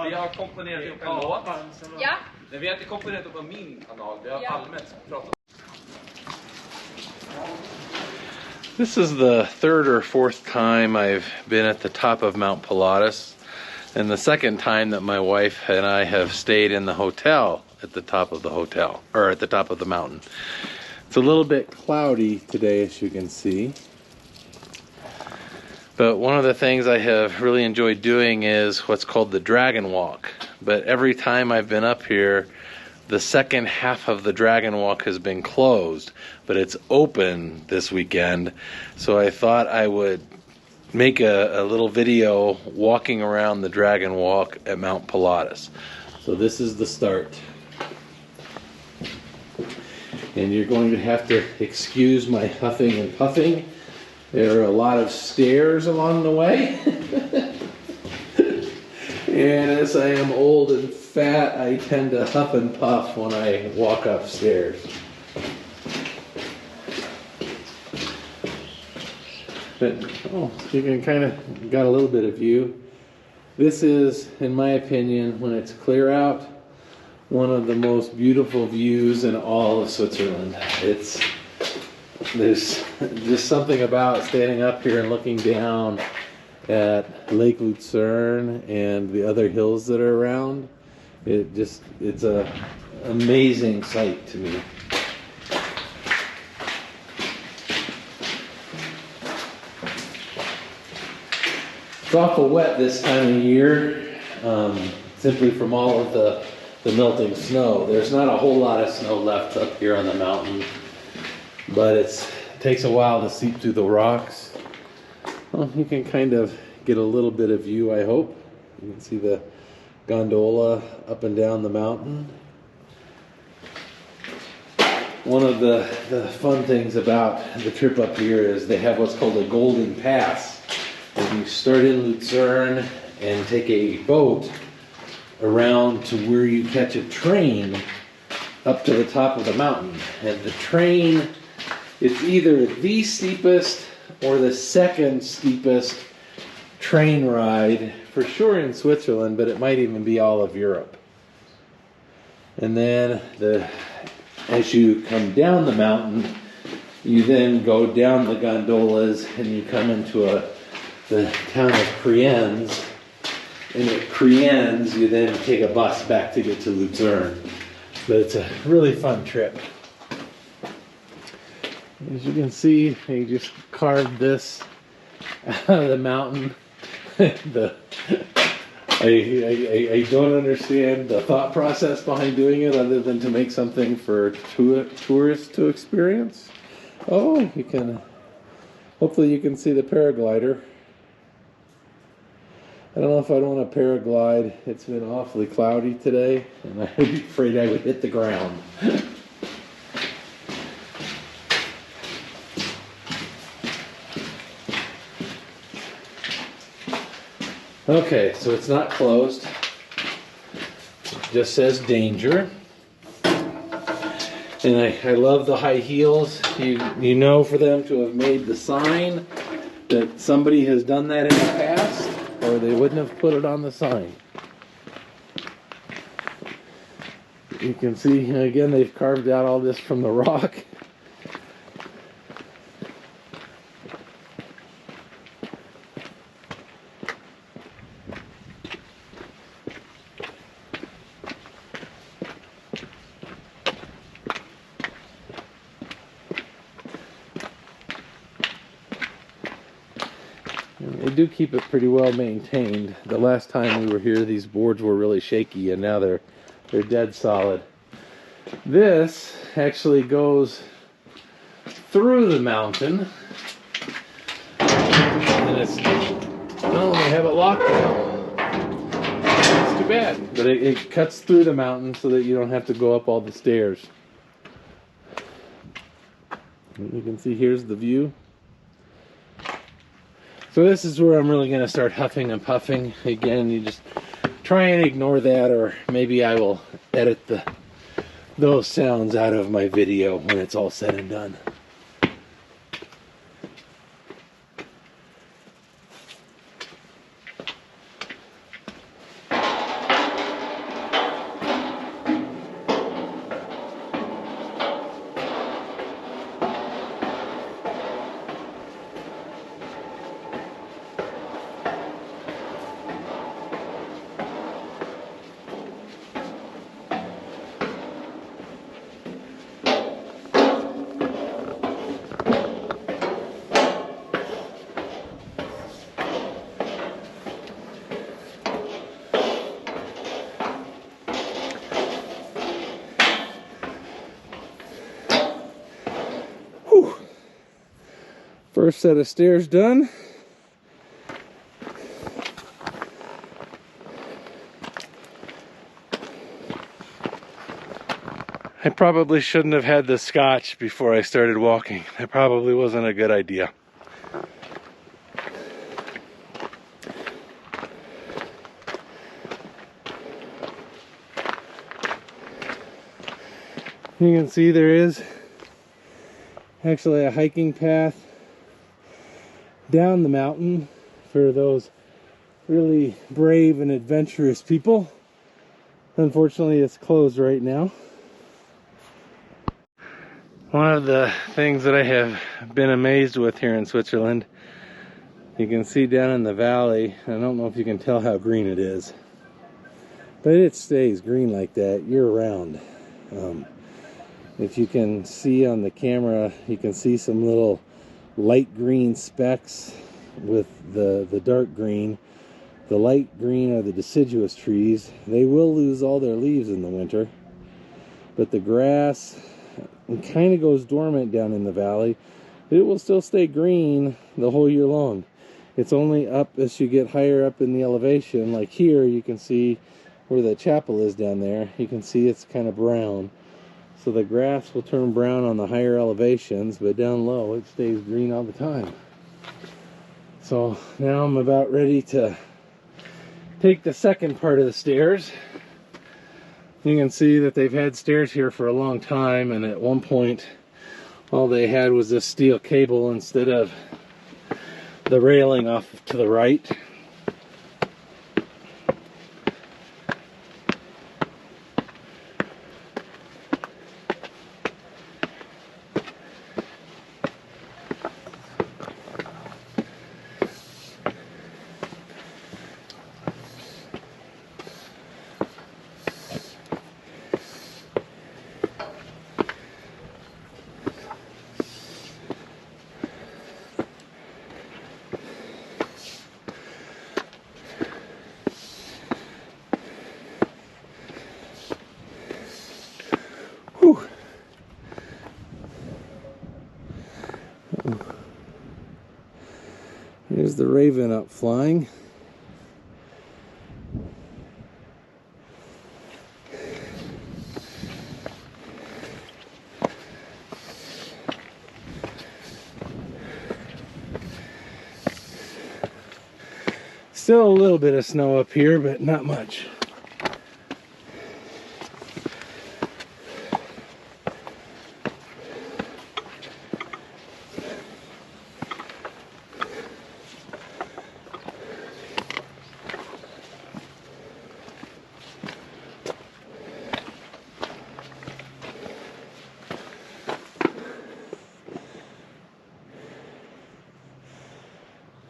Vi har komponerat upp en låt. Ja. Men vi har inte komponerat upp min kanal. Vi har allmänt pratat. This is the third or fourth time I've been at the top of Mt Pilatus, and the second time that my wife and I have stayed in the hotel at the top of the hotel, or at the top of the mountain. It's a little bit cloudy today, as you can see. But one of the things I have really enjoyed doing is what's called the Dragon Walk. But every time I've been up here, the second half of the Dragon Walk has been closed, but it's open this weekend. So I thought I would make a little video walking around the Dragon Walk at Mt Pilatus. So this is the start. And you're going to have to excuse my huffing and puffing. There are a lot of stairs along the way. And as I am old and fat, I tend to huff and puff when I walk upstairs. But, you can kind of got a little bit of view. This is, in my opinion, when it's clear out, one of the most beautiful views in all of Switzerland. There's just something about standing up here and looking down at Lake Lucerne and the other hills that are around. It's an amazing sight to me. It's awful wet this time of year, simply from all of the melting snow. There's not a whole lot of snow left up here on the mountain, but it takes a while to seep through the rocks. Well, you can kind of get a little bit of view, I hope. You can see the gondola up and down the mountain. One of the fun things about the trip up here is they have what's called a golden pass. And you start in Lucerne and take a boat around to where you catch a train up to the top of the mountain. And the train, it's either the steepest or the second steepest train ride, for sure in Switzerland, but it might even be all of Europe. And then as you come down the mountain, you then go down the gondolas and you come into the town of Kriens. And at Kriens, you then take a bus back to get to Lucerne. But it's a really fun trip. As you can see, they just carved this out of the mountain. I don't understand the thought process behind doing it other than to make something for tourists to experience. Oh, hopefully you can see the paraglider. I don't know if I'd want to paraglide. It's been awfully cloudy today, and I'd be afraid I would hit the ground. Okay, so it's not closed. It just says danger. And I love the high heels. You know, for them to have made the sign that somebody has done that in the past, or they wouldn't have put it on the sign. You can see, again, they've carved out all this from the rock. They do keep it pretty well maintained. The last time we were here, these boards were really shaky, and now they're dead solid. This actually goes through the mountain, and they have it locked now. It's too bad, but it cuts through the mountain so that you don't have to go up all the stairs. And you can see here's the view. So this is where I'm really going to start huffing and puffing. Again, you just try and ignore that, or maybe I will edit those sounds out of my video when it's all said and done. First set of stairs done. I probably shouldn't have had the scotch before I started walking. That probably wasn't a good idea. You can see there is actually a hiking path down the mountain for those really brave and adventurous people. Unfortunately, it's closed right now. One of the things that I have been amazed with here in Switzerland, you can see down in the valley, I don't know if you can tell how green it is, but it stays green like that year round. If you can see on the camera, you can see some little light green specks with the dark green. The light green are the deciduous trees. They will lose all their leaves in the winter, but the grass kind of goes dormant down in the valley. It will still stay green the whole year long. It's only up as you get higher up in the elevation. Like here, you can see where the chapel is down there. You can see it's kind of brown. So the grass will turn brown on the higher elevations, but down low it stays green all the time. So now I'm about ready to take the second part of the stairs. You can see that they've had stairs here for a long time, and at one point all they had was this steel cable instead of the railing off to the right. Here's the raven up flying. Still a little bit of snow up here, but not much.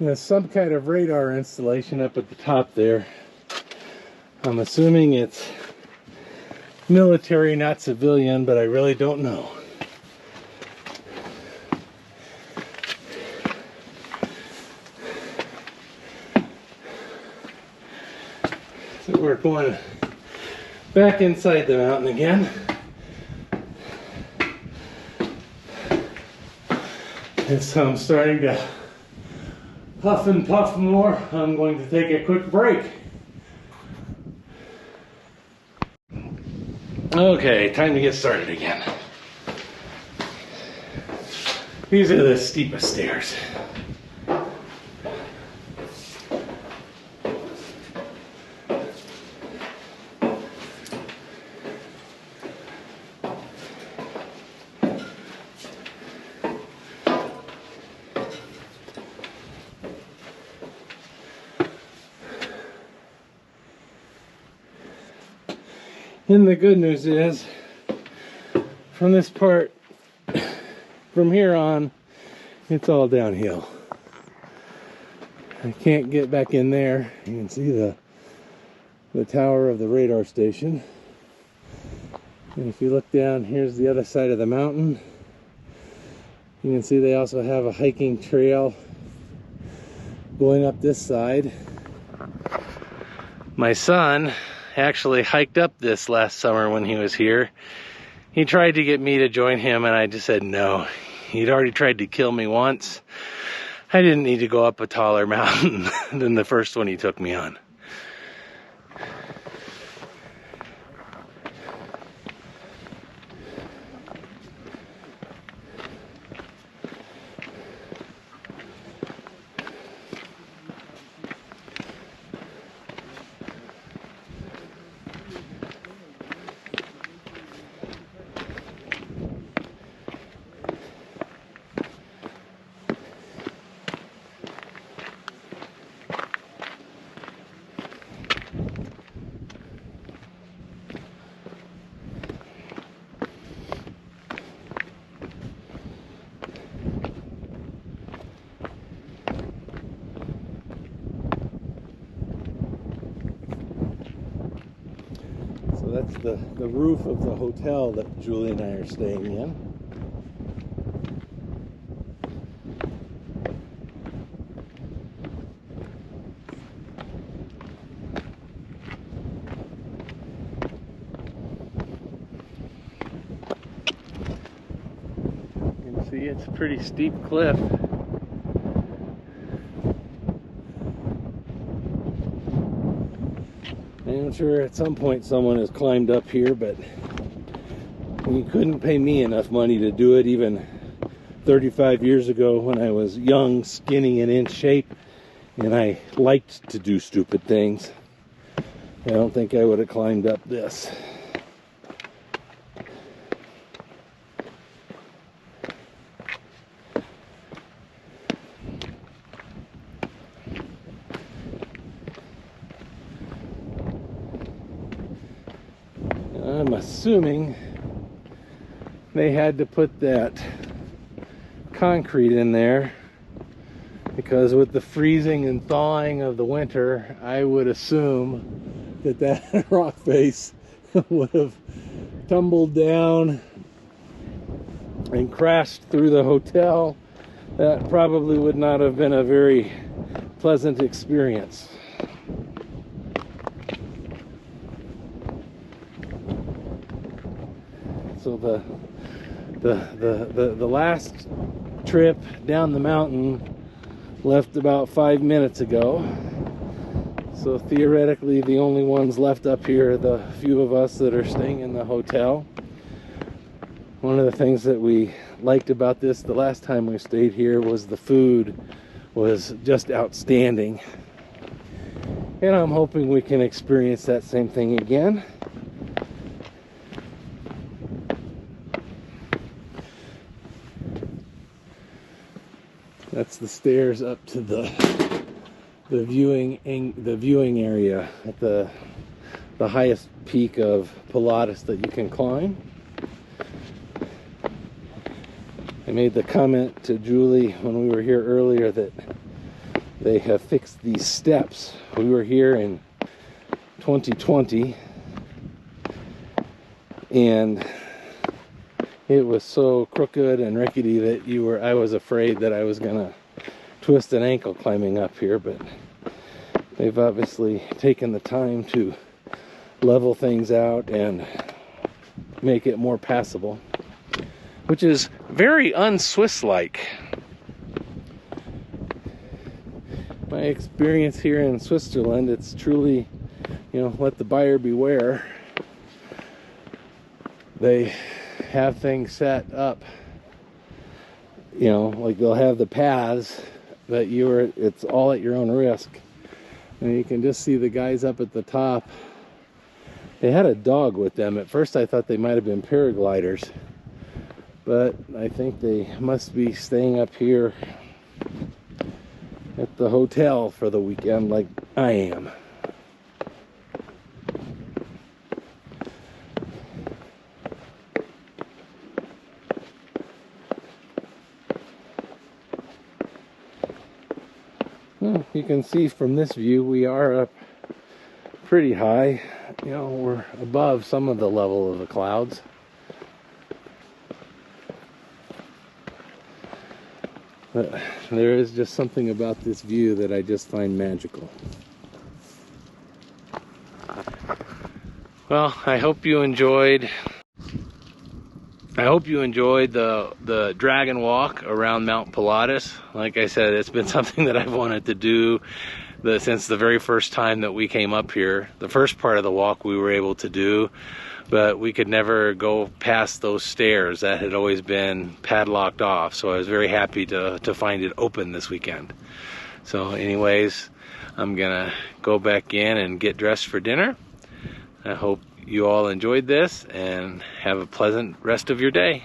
There's some kind of radar installation up at the top there. I'm assuming it's military, not civilian, but I really don't know. So we're going back inside the mountain again. And so I'm starting to huff and puff more. I'm going to take a quick break. Okay, time to get started again. These are the steepest stairs. And the good news is, from this part, from here on, it's all downhill. I can't get back in there. You can see the tower of the radar station. And if you look down, here's the other side of the mountain. You can see they also have a hiking trail going up this side. My son actually hiked up this last summer when he was here. He tried to get me to join him and I just said no. He'd already tried to kill me once. I didn't need to go up a taller mountain than the first one he took me on. So that's the roof of the hotel that Julie and I are staying in. You can see it's a pretty steep cliff. I'm sure at some point someone has climbed up here, but you couldn't pay me enough money to do it even 35 years ago when I was young, skinny, and in shape, and I liked to do stupid things. I don't think I would have climbed up this. I'm assuming they had to put that concrete in there because with the freezing and thawing of the winter, I would assume that that rock face would have tumbled down and crashed through the hotel. That probably would not have been a very pleasant experience. So the last trip down the mountain left about 5 minutes ago. So theoretically the only ones left up here are the few of us that are staying in the hotel. One of the things that we liked about this the last time we stayed here was the food was just outstanding. And I'm hoping we can experience that same thing again. That's the stairs up to the viewing area at the highest peak of Pilatus that you can climb. I made the comment to Julie when we were here earlier that they have fixed these steps. We were here in 2020 and it was so crooked and rickety that I was afraid that I was gonna twist an ankle climbing up here, but they've obviously taken the time to level things out and make it more passable, which is very un-Swiss-like. My experience here in Switzerland, it's truly, let the buyer beware. They have things set up, like they'll have the paths, but it's all at your own risk. And you can just see the guys up at the top. They had a dog with them. At first I thought they might have been paragliders, but I think they must be staying up here at the hotel for the weekend like I am. Well, you can see from this view we are up pretty high. We're above some of the level of the clouds. But there is just something about this view that I just find magical. Well, I hope you enjoyed. I I hope you enjoyed the dragon walk around Mount Pilatus. Like I said, it's been something that I've wanted to do since the very first time that we came up here. The first part of the walk we were able to do, but we could never go past those stairs that had always been padlocked off. So I was very happy to find it open this weekend. So anyways, I'm gonna go back in and get dressed for dinner. I hope you all enjoyed this and have a pleasant rest of your day.